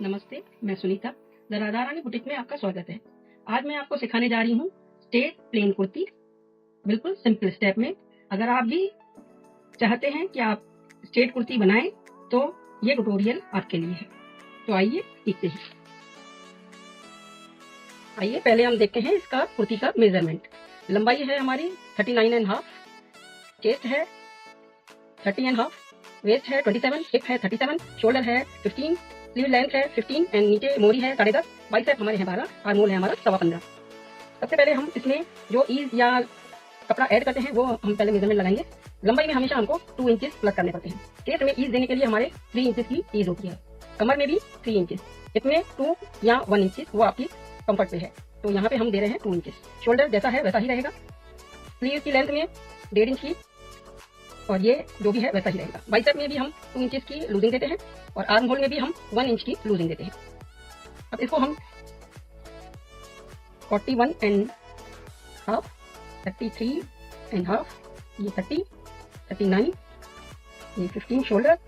नमस्ते, मैं Sunita. The Radha Rani boutique में आपका स्वागत है। आज मैं आपको सिखाने जा रही हूँ स्ट्रेट प्लेन कुर्ती, बिल्कुल सिंपल स्टेप में। अगर आप भी चाहते हैं कि आप स्ट्रेट कुर्ती बनाएं तो ये ट्यूटोरियल आपके लिए है। तो आइए सीखते हैं। आइए पहले हम देखते हैं इसका कुर्ती का मेजरमेंट। लंबाई है हमारी 39.5, चेस्ट है 30.5, वेस्ट है 27, हिप है 37, शोल्डर है 15, स्लीव लेंथ है 15 एंड नीचे मोरी है 10.5, बाइसेप हमारे हैं 12, आर्मोल है हमारा 15.25। सबसे पहले हम इसमें जो ईज या कपड़ा ऐड करते हैं वो हम पहले मेजरमेंट लगाएंगे। लंबाई में हमेशा हमको 2 इंचेस प्लस करने पड़ते हैं। चेस्ट में ईज देने के लिए हमारे 3 इंचेस की ईज होती है, कमर में भी 3 इंचेस, हिप में 2 या 1 इंचेस, वो आपकी कंफर्ट पे है। तो यहाँ पे हम दे रहे हैं 2 इंचेस। शोल्डर जैसा है वैसा ही रहेगा। स्लीव की लेंथ में 1.5 इंच की, और ये जो भी है वैसा ही रहेगा। बाइसेप में भी हम 2 इंचेस की लूजिंग देते हैं और आर्म होल में भी हम 1 इंच की लूजिंग देते हैं। अब इसको हम 41.5, 33.5, ये 30, 39, ये 15 शोल्डर,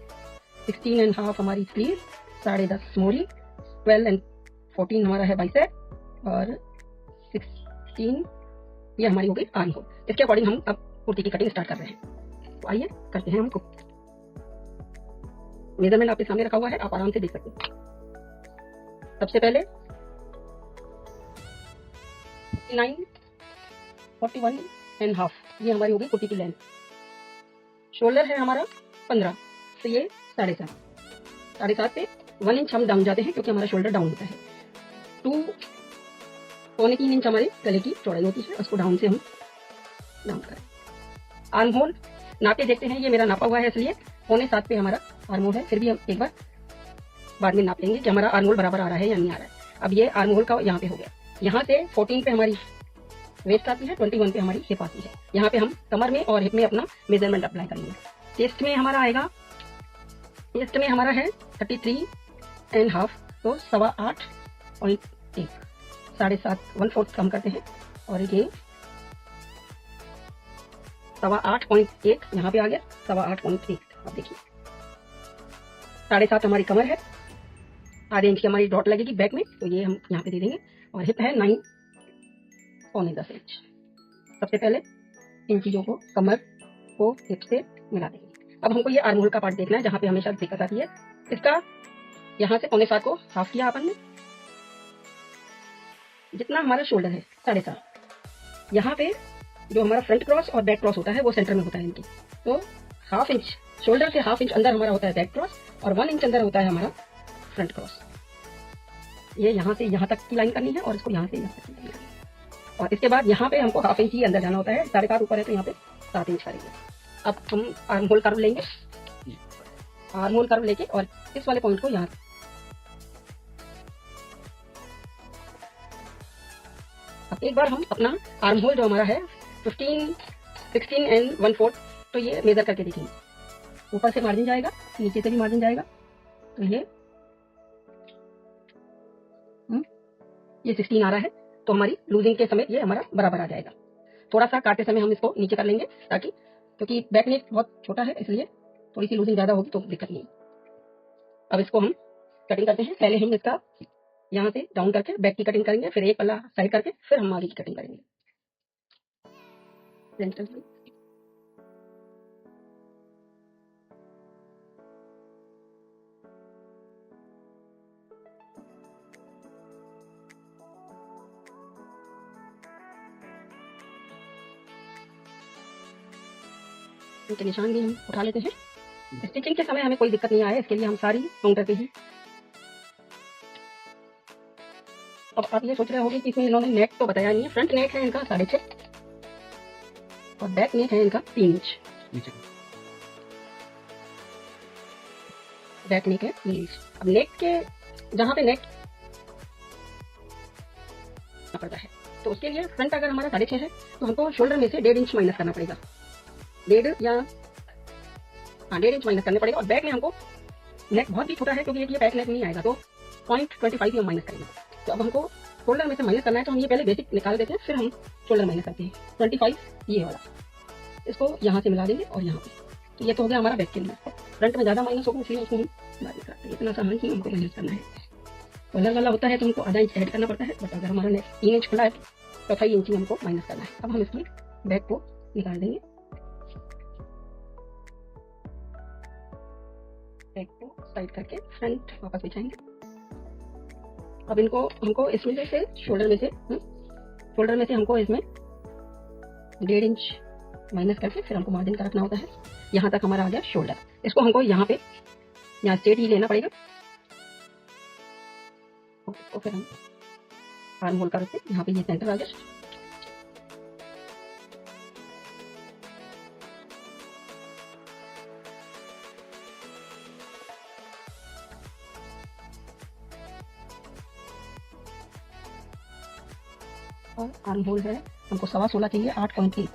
16.5 हमारी स्लीव, 10.5 मोरी, 12 एंड 14 हमारा है बाइसेप और 16 ये हमारी हो गई आर्म होल। इसके अकॉर्डिंग हम अब कुर्ती की कटिंग स्टार्ट कर रहे हैं। तो आइए करते हैं। हमको मेजरमेंट आपके सामने रखा हुआ है, आप आराम से देख सकते हैं। सबसे पहले 41.5 ये हमारी होगी कुर्ती की लेंथ। शोल्डर है हमारा 15, तो ये 7.5 पे 1 इंच हम डाउन जाते हैं क्योंकि हमारा शोल्डर डाउन होता है। 2.25 इंच हमारे गले की चौड़ाई होती है, उसको डाउन से हम डाउन करें। आर्म होल नापे देखते हैं, ये मेरा नापा हुआ है इसलिए 6.25 पे हमारा आर्म होल है। फिर भी हम एक बार बाद में नाप लेंगे कि हमारा आर्म होल बराबर आ रहा है या नहीं आ रहा है। अब ये आर्म होल का यहाँ पे हो गया। यहाँ से 14 पे हमारी वेस्ट आती है, 21 पे हमारी हिप आती है। यहाँ पे हम कमर में और हिप में अपना मेजरमेंट अप्लाई करेंगे। चेस्ट में हमारा आएगा, चेस्ट में हमारा है 33.5, तो 8.1, 7.5 1/4 कम करते हैं और ये 8.1 यहाँ पे आ गया, 8.1। अब देखिए 7.5 हमारी कमर है, आधे इंच की हमारी डॉट लगेगी बैक में, तो ये हम यहाँ पे दे देंगे। और हिप है 9, 9.25 इंच। सबसे पहले इन चीजों को, कमर को हिप से मिला देंगे। अब हमको ये आर्म होल का पार्ट देखना है जहाँ पे हमेशा दिक्कत आती है। इसका यहाँ से 7.25 को हाफ किया अपन ने, जितना हमारा शोल्डर है 7.5, यहाँ पे जो हमारा फ्रंट क्रॉस और बैक क्रॉस होता है वो सेंटर में होता है इनकी। तो हाफ इंच शोल्डर से हाफ इंच अंदर हमारा होता है बैक क्रॉस और 1 इंच अंदर होता है हमारा फ्रंट क्रॉस। ये यहाँ से यहाँ तक की लाइन करनी है और इसको यहाँ से यहाँ तक की लाइन करनी है। और इसके बाद यहाँ पे हमको हाफ इंच ही अंदर जाना होता है। 7.5 ऊपर है तो यहाँ पे 7 इंच करेंगे। अब हम आर्म होल कर्व लेंगे, आर्म होल कर्व लेके और इस वाले पॉइंट को यहाँ, अब एक बार हम अपना आर्म होल जो हमारा है 15, 16 एंड 1/4, तो ये मेजर करके देखेंगे। ऊपर से मार्जिन जाएगा, नीचे से भी मार्जिन जाएगा, तो ये 16 आ रहा है, तो हमारी लूजिंग के समय ये हमारा बराबर आ जाएगा। थोड़ा सा काटते समय हम इसको नीचे कर लेंगे ताकि, क्योंकि बैक नेक बहुत छोटा है इसलिए थोड़ी सी लूजिंग ज्यादा होगी तो दिक्कत नहीं। अब इसको हम कटिंग करते हैं। पहले हम इसका यहाँ से डाउन करके बैक की कटिंग करेंगे, फिर एक पल्ला साइड करके फिर हम आगे की कटिंग करेंगे। इनके निशान भी हम उठा लेते हैं। स्टिचिंग के समय हमें कोई दिक्कत नहीं आए, इसके लिए हम सारी काउंटर पे ही। अब आप ये सोच रहे होंगे कि इसमें इन्होंने नेक तो बताया नहीं है। फ्रंट नेक है इनका 6.5 और बैक नेक है इनका 3 इंच। बैक नेक है 3 इंच। अब नेक के जहाँ पे नेक पड़ता है तो उसके लिए फ्रंट अगर हमारा 6.5 है तो हमको शोल्डर में से 1.5 इंच माइनस करना पड़ेगा। 1.5 इंच माइनस करने पड़ेगा। और बैक में हमको नेक बहुत ही छोटा है क्योंकि ये बैक नेक नहीं आएगा, तो 0.25 हम माइनस करेंगे। तो अब हमको शोल्डर में से माइनस करना है, तो हम ये पहले बेसिक निकाल देते हैं, फिर हम शोल्डर माइनस करते हैं। 25 ये वाला, इसको यहाँ से मिला देंगे और यहाँ पे, तो ये तो हो गया हमारा बैक के लिए। फ्रंट में ज्यादा माइनस होगा इसलिए उसको हम बाद में करते हैं। इतना सा ही हमको माइनस करना है। कॉलर वाला होता है तो हमको आधा इंच ऐड करना पड़ता है, बट अगर हमारा नेक 3 इंच खुला है तो 4 इंच हमको माइनस करना है। अब हम इसकी बैक को निकाल देंगे, बैक को साइड करके फ्रंट वापस बिछाएंगे। अब इनको हमको इसमें से शोल्डर में से हमको इसमें 1.5 इंच माइनस करके फिर हमको मार्जिन का रखना होता है। यहाँ तक हमारा आ गया शोल्डर। इसको हमको यहाँ स्ट्रेट ही लेना पड़ेगा। तो फिर हम आर्म होल का रखते हैं, यहाँ पे ये सेंटर आ गया। और आर्म होल है हमको 16.25 चाहिए, 8.1।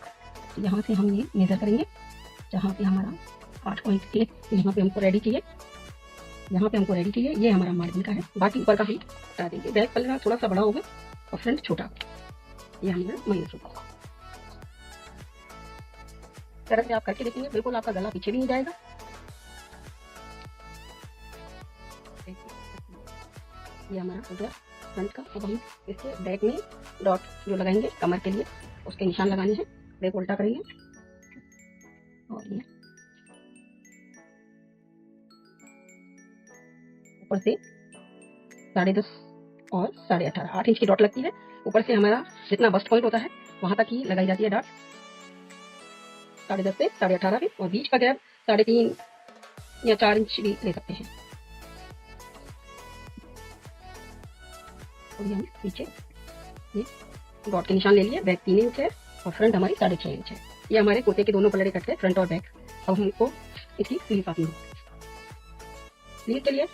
तो यहाँ से हम ये मेजर करेंगे, जहाँ पे हमारा 8.1 यहाँ पे हमको रेडी चाहिए, ये हमारा मार्जिन का है। बाकी ऊपर का भी हटा देंगे। बैक पल्ला थोड़ा सा बड़ा होगा और फ्रंट छोटा, ये हमारा माइनस होगा। तरह से आप करके देखेंगे, बिल्कुल आपका गला पीछे भी नहीं जाएगा। ये हमारा हो गया फ्रंट का। अब हम इसके बैक में डॉट जो लगाएंगे कमर के लिए, उसके निशान लगाने हैं। बैक उल्टा करेंगे और ये ऊपर से 10.5 और 18.5, 8 इंच की डॉट लगती है। ऊपर से हमारा जितना बस्ट पॉइंट होता है वहां तक ही लगाई जाती है डॉट, 10.5 से 18.5 पे। और बीच का गैप 3.5 या 4 इंच भी ले सकते हैं। और हम पीछे ये डॉट के निशान ले लिए। बैक 3 इंच है और फ्रंट हमारी 6.5 इंच है। ये हमारे कुर्ते के दोनों पल्ले कट गए, फ्रंट और बैक। अब हमको इसकी स्लीव काटनी है। स्लीव के लिए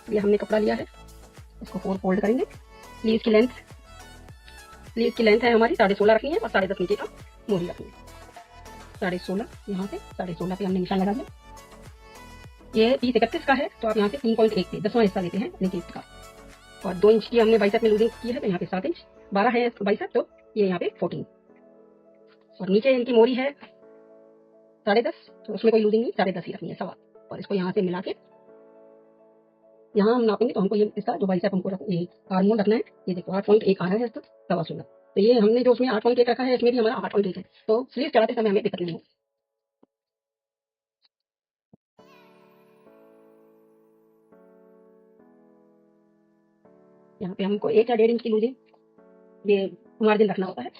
ये हमने कपड़ा लिया है, इसको 4 फोल्ड करेंगे। स्लीव की लेंथ है हमारी 16.5 रखनी है और 10.5 नीचे का मोहरी रखनी है। 16.5 यहाँ से 16.5 पे हमने निशान लगा दिया। ये 30-31 का है तो आप यहाँ से 3.1 पे 10वां हिस्सा लेते हैं नीचे का। और 2 इंच की हमने बाइसेप में लूजिंग की है तो यहाँ पे 7 इंच, 12 है बाइसेप तो ये यहाँ पे 14। और नीचे इनकी मोरी है 10.5, तो उसमें कोई लूजिंग नहीं, 10.5 ही रखनी है, सवा। और इसको यहाँ से मिला के यहाँ हम नापेंगे तो हमको ये इसका जो बाइसेप हमको ये आर्म होल रखना है। ये देखो 8.1 आ रहा है इसका 16.5। तो ये हमने जो उसमें 8.1 रखा है, इसमें भी हमारा 8.1 है। तो स्लीव चढ़ाते समय हमें दिक्कत नहीं होगी। यहाँ पे हमको 1 या 1.5 इंच की लूजिंग ये मार्जिन रखना होता है।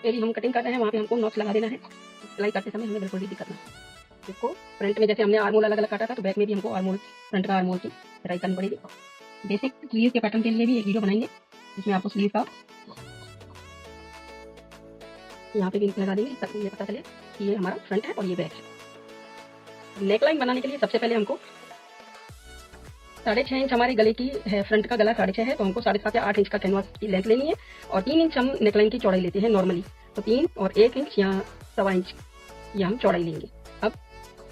यदि हम कटिंग कर रहे हैं वहाँ पे हमको नॉच लगा देना है। सिलाई करते समय हमें बिल्कुल भी दिक्कत नहीं। इसको फ्रंट में जैसे हमने आर्म होल अलग अलग काटा था, तो बैक में भी हमको आर्म होल, फ्रंट का आर्म होल की सिलाई करनी पड़ेगी। बेसिक स्लीव के पैटर्न के लिए भी एक वीडियो बनाएंगे जिसमें आपको स्लीव का यहाँ पे भी लगा देंगे ताकि ये पता चले कि ये हमारा फ्रंट है और ये बैक है। नेकलाइन बनाने के लिए सबसे पहले हमको 6.5 इंच हमारे गले की है, फ्रंट का गला 6.5 है, तो हमको 7.5 या 8 इंच का कैनवास की लेंथ लेनी है। और 3 इंच हम नेकलाइन की चौड़ाई लेते हैं नॉर्मली, तो 3 और 1 इंच या 1.25 इंच ये हम चौड़ाई लेंगे। अब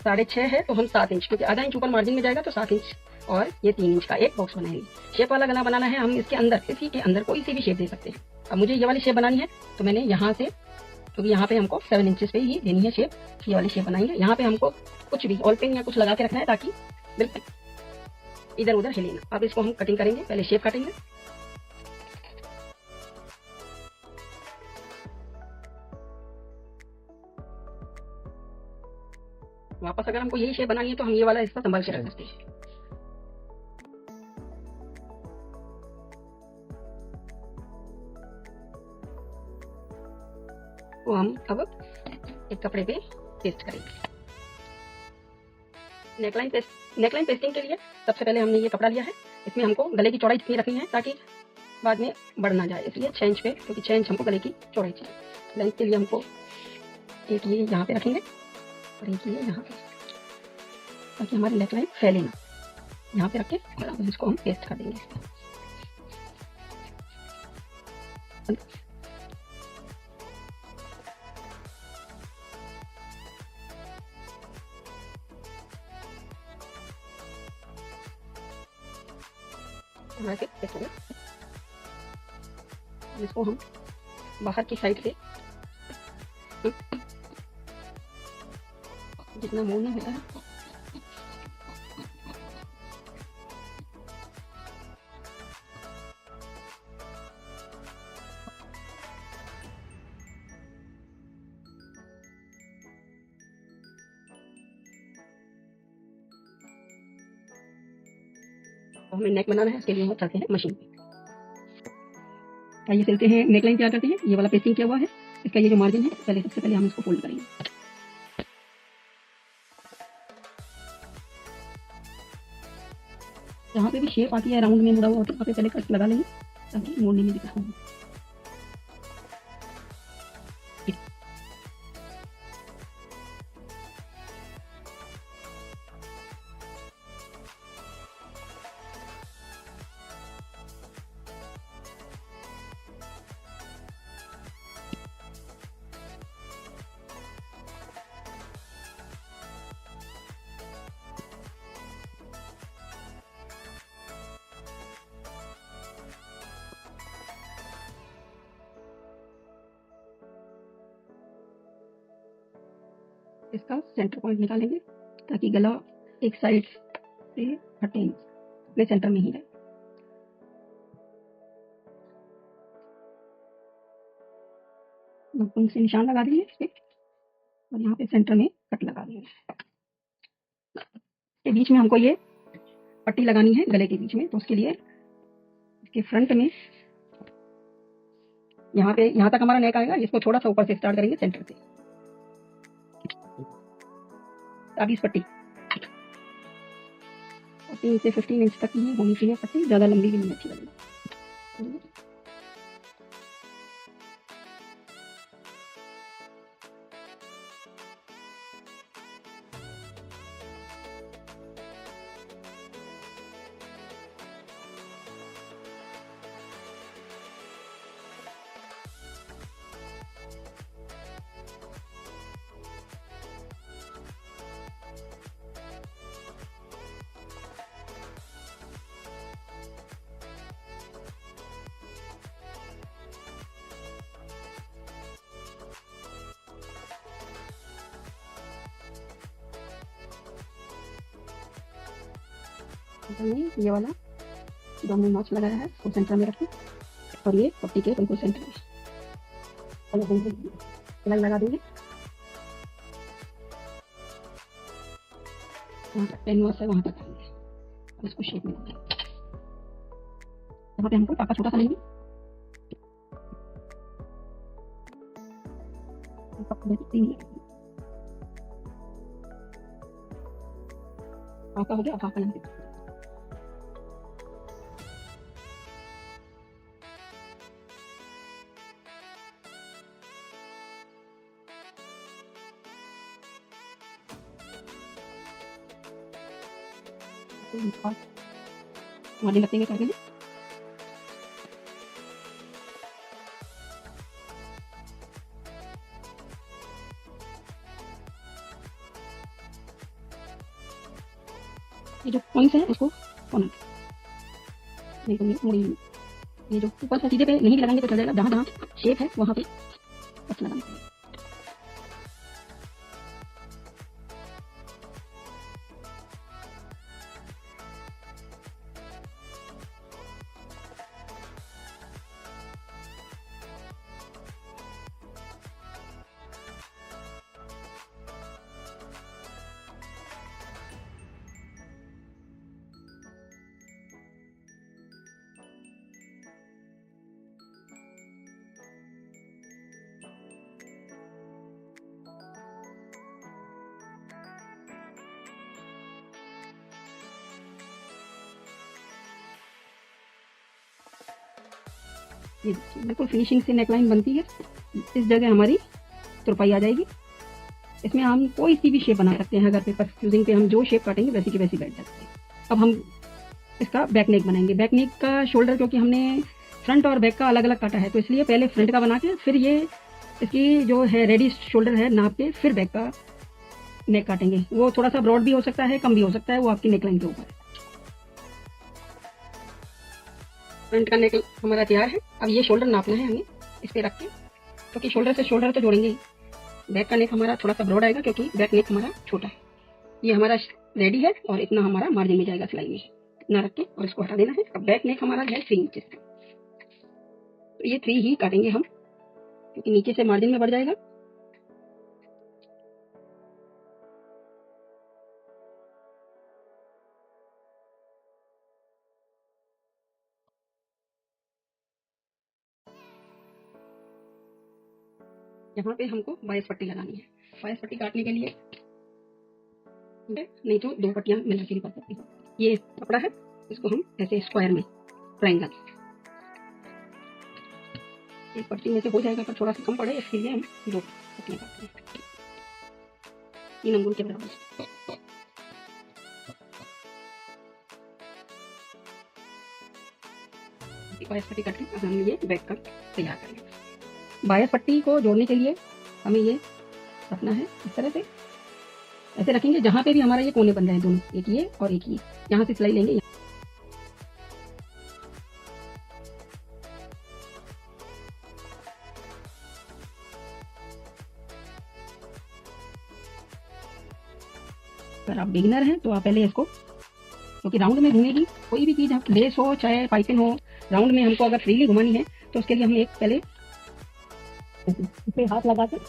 6.5 है तो हम 7 इंच, क्योंकि आधा इंच ऊपर मार्जिन में जाएगा तो 7 इंच और ये 3 इंच का एक बॉक्स बनाएंगे। शेप वाला गला बनाना है, हम इसके अंदर, इसी के अंदर कोई सी भी शेप दे सकते हैं। अब मुझे ये वाली शेप बनानी है तो मैंने यहाँ से, क्योंकि यहाँ पे हमको 7 इंचेस पे ही देनी है शेप, ये वाली शेप बनाएंगे। यहाँ पे हमको कुछ भी ऑल पिन या कुछ लगा के रखना है ताकि बिल्कुल इधर उधर हिले ना। अब इसको हम कटिंग करेंगे, पहले शेप काटेंगे। वापस अगर हमको यही शेप बनानी है तो हम ये वाला हिस्सा संभाल के रख सकते हैं। तो हम अब एक कपड़े पे पेस्ट करेंगे। नेकलाइन पेस्टिंग के लिए सबसे पहले हमने ये कपड़ा लिया है, इसमें हमको गले की चौड़ाई कितनी रखनी है ताकि बाद में बढ़ ना जाए, इसलिए 6 इंच पे, क्योंकि 6 इंच हमको गले की चौड़ाई चाहिए। लेंथ के लिए हमको एक ये यहाँ पे रखेंगे और एक ये यहाँ पे, ताकि हमारी नेकलाइन फैले ना। यहाँ पे रख के इसको हम पेस्ट कर देंगे। इसको हम बाहर की साइड से जितना मोड़ना होता है। तो हमें नेक बनाना है, उसके लिए हम चलते हैं मशीन पे। आइए चलते हैं, नेकलाइन तैयार करते हैं। ये वाला पेस्टिंग किया हुआ है, इसका ये जो मार्जिन है, पहले सबसे पहले हम इसको फोल्ड करेंगे। जहाँ पे भी शेप आती है राउंड में मुड़ा हुआ, वहाँ पे पहले कट लगा लेंगे ताकि मोड़ने में दिक्कत हो। इसका सेंटर पॉइंट निकालेंगे ताकि गला एक साइड से हटे, अपने सेंटर में ही रहे। नाखून से निशान लगा देंगे इस पे और यहाँ पे सेंटर में कट लगा देंगे। के बीच में हमको ये पट्टी लगानी है गले के बीच में, तो उसके लिए इसके फ्रंट में यहाँ तक हमारा नेक आएगा। इसको थोड़ा सा ऊपर से स्टार्ट करेंगे सेंटर से। अब इस पट्टी 14 से 15 इंच तक ही होनी चाहिए पट्टी, ज्यादा लंबी भी नहीं अच्छी लगेगी। में ये वाला दोनों नॉच लगाया है, उसको सेंटर में रखें और ये पट्टी के बिल्कुल सेंटर में अलग लगा देंगे। वहाँ तक पेन नॉच है, वहाँ तक आएंगे। इसको शेप में देंगे। यहाँ पे हमको टाका छोटा सा लेंगे, टाका हो गया। अब टाका यहाँ मार्जिन लगेंगे करके ये जो पॉइंट्स हैं उसको कॉर्नर नहीं तो मुड़ी, ये जो ऊपर से सीधे पे नहीं लगाएंगे तो चल जाएगा। जहाँ जहाँ शेप है वहाँ पे कट लगाना है। ये बिल्कुल फिनिशिंग से नेकलाइन बनती है। इस जगह हमारी तुरपाई आ जाएगी। इसमें हम कोई सी भी शेप बना सकते हैं। अगर पेपर फ्यूजिंग पे हम जो शेप काटेंगे वैसी की वैसी बैठ जाती है। अब हम इसका बैक नेक बनाएंगे। बैक नेक का शोल्डर क्योंकि हमने फ्रंट और बैक का अलग अलग काटा है, तो इसलिए पहले फ्रंट का बना के फिर ये इसकी जो है रेडी शोल्डर है नाप के फिर बैक का नेक काटेंगे। वो थोड़ा सा ब्रॉड भी हो सकता है, कम भी हो सकता है, वो आपकी नेकलाइन के ऊपर है। फ्रंट का नेक हमारा तैयार है। अब ये शोल्डर नापना है हमें इस पे रख के, क्योंकि शोल्डर से शोल्डर तो जोड़ेंगे ही। बैक का नेक हमारा थोड़ा सा ब्रॉड आएगा क्योंकि बैक नेक हमारा छोटा है। ये हमारा रेडी है और इतना हमारा मार्जिन में जाएगा सिलाई में, इतना रख के और इसको हटा देना है। अब बैक नेक हमारा है 3 इंचेस, तो ये 3 ही काटेंगे हम क्योंकि नीचे से मार्जिन में बढ़ जाएगा। यहाँ पे हमको 22 पट्टी लगानी है। 22 पट्टी काटने के लिए नहीं तो 2 पट्टियां मिला के भी कर सकते हैं। ये कपड़ा है, इसको हम ऐसे स्क्वायर में ट्रायंगल, एक पट्टी में से हो जाएगा पर थोड़ा सा कम पड़े इसके लिए हम 2 पट्टियां काटते हैं 3 अंगुल के बराबर। बायस पट्टी काट के अब हम ये बैक कट तैयार करेंगे। बायस पट्टी को जोड़ने के लिए हमें ये रखना है इस तरह से, ऐसे रखेंगे जहां पे भी हमारा ये कोने बन रहे हैं दोनों, एक ये और एक ये, यहाँ से सिलाई लेंगे। अगर आप बिगिनर हैं तो आप पहले इसको, क्योंकि राउंड में घूमेगी कोई भी चीज, लेस हो चाहे पाइपिंग हो, राउंड में हमको अगर फ्रीली घुमानी है तो उसके लिए हम एक पहले इस पे हाथ लगा के इस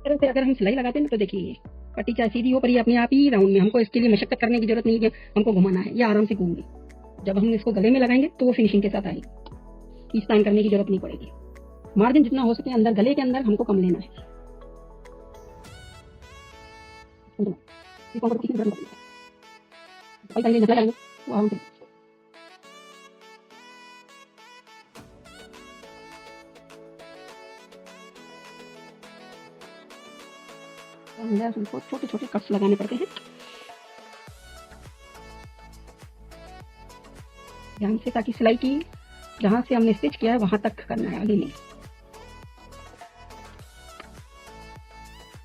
तरह से अगर हम सिलाई लगाते हैं तो देखिए पट्टी चाहे सीधी हो पर ये अपने आप ही राउंड में, हमको इसके लिए मशक्कत करने की जरूरत नहीं है, हमको घुमाना है, ये आराम से घूम गई। जब हम इसको गले में लगाएंगे तो वो फिनिशिंग के साथ आएगी, पीस टाइम करने की जरूरत नहीं पड़ेगी। मार्जिन जितना हो सके अंदर गले के अंदर हमको कम लेना है। हमको छोटे छोटे कट्स लगाने पड़ते हैं ध्यान से, ताकि सिलाई की जहां से हमने स्टिच किया है वहां तक करना है, आगे नहीं।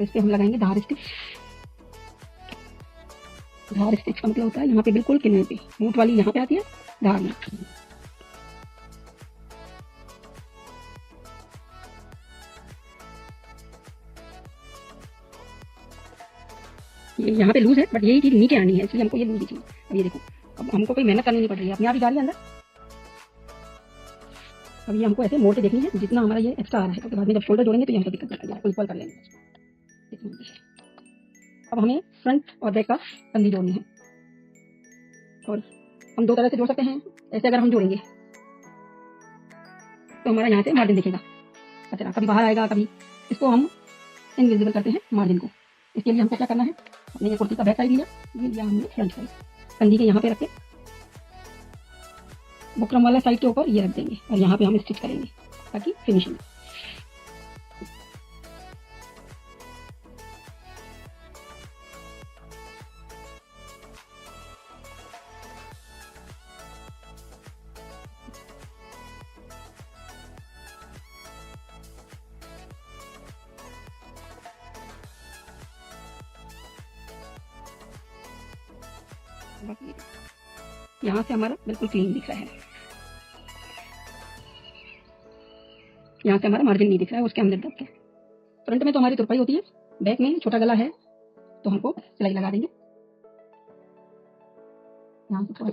इस पे हम लगाएंगे धार स्टिच। धार स्टिच का मतलब होता है यहाँ पे बिल्कुल किनारे पे, मूठ वाली यहाँ पे आती है धार में। ये यहाँ पे लूज है बट यही चीज नीचे आनी है, इसलिए हमको ये लूज ही चाहिए। अब ये देखो, अब हमको कोई मेहनत करनी नहीं पड़ रही है, अपने आप ही जा रही है अंदर। अब ये हमको ऐसे मोड़ के देखनी है जितना हमारा ये एक्स्ट्रा आ रहा है, तो बाद में जब शोल्डर जोड़ेंगे तो ये हमको दिक्कत नहीं आएगी, इक्वल कर लेंगे। अब हमें फ्रंट और बैक का कंधी जोड़नी है, और हम 2 तरह से जोड़ सकते हैं। ऐसे अगर हम जोड़ेंगे तो हमारा यहाँ से मार्जिन दिखेगा, अच्छा कभी बाहर आएगा, कभी इसको हम इनविजिबल करते हैं मार्जिन को। इसके लिए हमको क्या करना है, हमने ये कुर्ती का बैक साइड लिया, ये लिया हमने फ्रंट साइड, कंधी के यहाँ पे रख के बुकरम वाला साइड के ऊपर ये रख देंगे और यहाँ पे हम स्टिच करेंगे ताकि फिनिशिंग। यहाँ से हमारा बिल्कुल क्लीन दिख रहा है, यहाँ से हमारा मार्जिन नहीं दिख रहा है उसके अंदर दब के। फ्रंट में तो हमारी तुरपाई होती है, बैक में छोटा गला है तो हमको सिलाई लगा देंगे यहाँ से थोड़ा।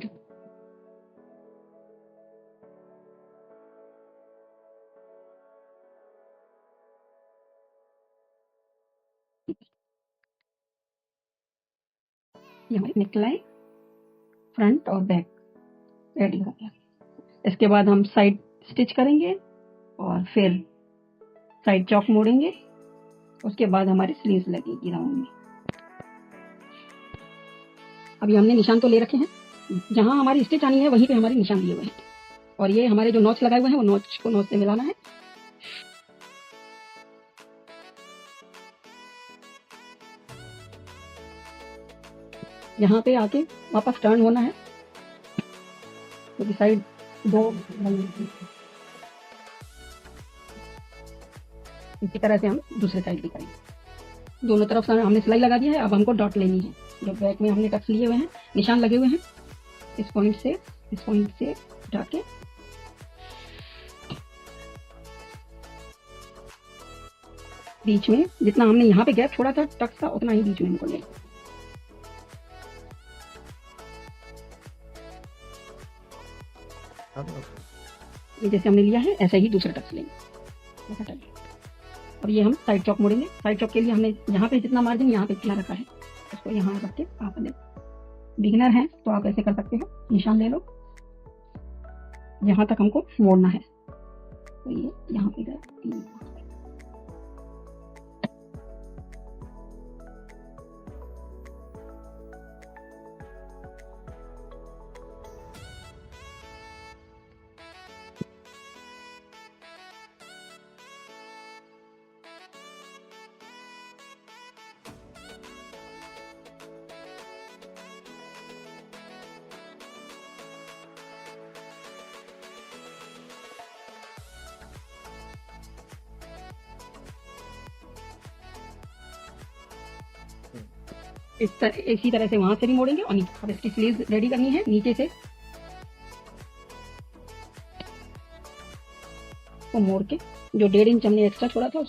ये हमारी नेकलाइन फ्रंट और बैक रेडी हो गया। इसके बाद हम साइड स्टिच करेंगे और फिर साइड चौक मोड़ेंगे, उसके बाद हमारी स्लीव्स लगेगी राउंड में। अभी हमने निशान तो ले रखे हैं, जहां हमारी स्टिच आनी है वहीं पे हमारे निशान दिए हुए हैं, और ये हमारे जो नॉच लगाए हुए हैं वो नॉच को नॉच से मिलाना है। यहाँ पे आके वापस टर्न होना है, क्योंकि साइड 2 इसी तरह से हम दूसरे साइड भी करेंगे। दोनों तरफ से हमने सिलाई लगा दिया है। अब हमको डॉट लेनी है। जो बैक में हमने टक्स लिए हुए हैं, निशान लगे हुए हैं, इस पॉइंट से उठा के बीच में जितना हमने यहाँ पे गैप छोड़ा था टक्स का, उतना ही बीच में हमको लेना। ये जैसे हमने लिया है ऐसा ही दूसरा टक्स लेंगे। अब ये हम साइड चॉक मोड़ेंगे। साइड चॉक के लिए हमने यहाँ पे जितना मार्जिन यहाँ पे इतना रखा है, उसको यहाँ रख के आप बिगिनर हैं तो आप ऐसे कर सकते हो, निशान ले लो, यहाँ तक हमको मोड़ना है। तो ये यहाँ पे गया। इसी तरह से वहां से भी मोड़ेंगे और नीचे। अब इसकी स्लीव रेडी करनी है। नीचे से वो मोड़ के जो 1.5 इंच हमने एक्स्ट्रा छोड़ा था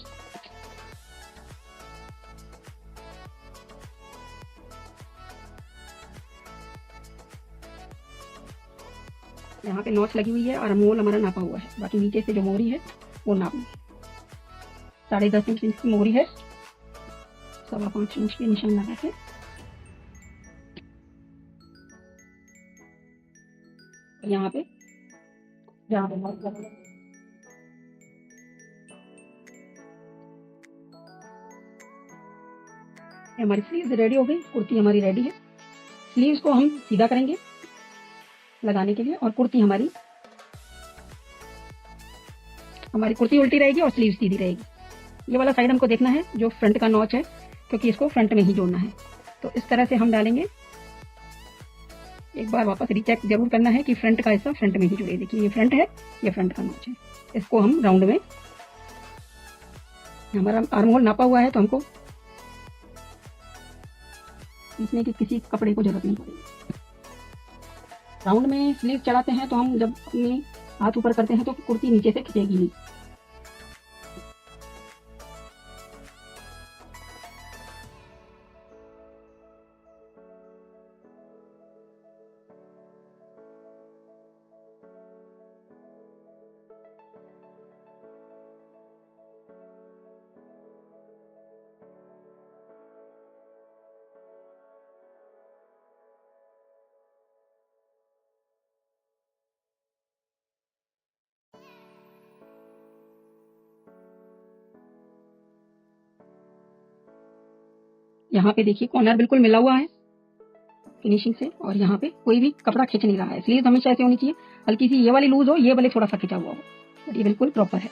यहाँ पे नॉच लगी हुई है और मोल हमारा नापा हुआ है। बाकी नीचे से जो मोहरी है वो नापनी है। 10.5 इंच की मोहरी है, 5.25 इंच के निशान लगा के यहाँ पे हमारी स्लीव्स रेडी हो गई। कुर्ती हमारी रेडी है। स्लीव्स को हम सीधा करेंगे लगाने के लिए और कुर्ती हमारी कुर्ती उल्टी रहेगी और स्लीव सीधी रहेगी। ये वाला साइड हमको देखना है जो फ्रंट का नॉच है, क्योंकि इसको फ्रंट में ही जोड़ना है। तो इस तरह से हम डालेंगे। एक बार वापस रीचेक जरूर करना है कि फ्रंट का हिस्सा फ्रंट में ही जुड़े। देखिए ये फ्रंट है, ये फ्रंट का नॉच है। इसको हम राउंड में, हमारा आर्म होल नापा हुआ है तो हमको इसमें कि किसी कपड़े को जरूरत नहीं पड़ेगी। राउंड में स्लीव चढ़ाते हैं तो हम जब अपने हाथ ऊपर करते हैं तो कुर्ती नीचे से खिंचेगी नहीं। यहाँ पे देखिए कॉर्नर बिल्कुल मिला हुआ है फिनिशिंग से, और यहाँ पे कोई भी कपड़ा खींच नहीं रहा है। स्लीव हमेशा ऐसे होनी चाहिए, हल्की सी ये वाली लूज हो, ये वाले थोड़ा सा खिंचा हुआ हो, ये बिल्कुल प्रॉपर है।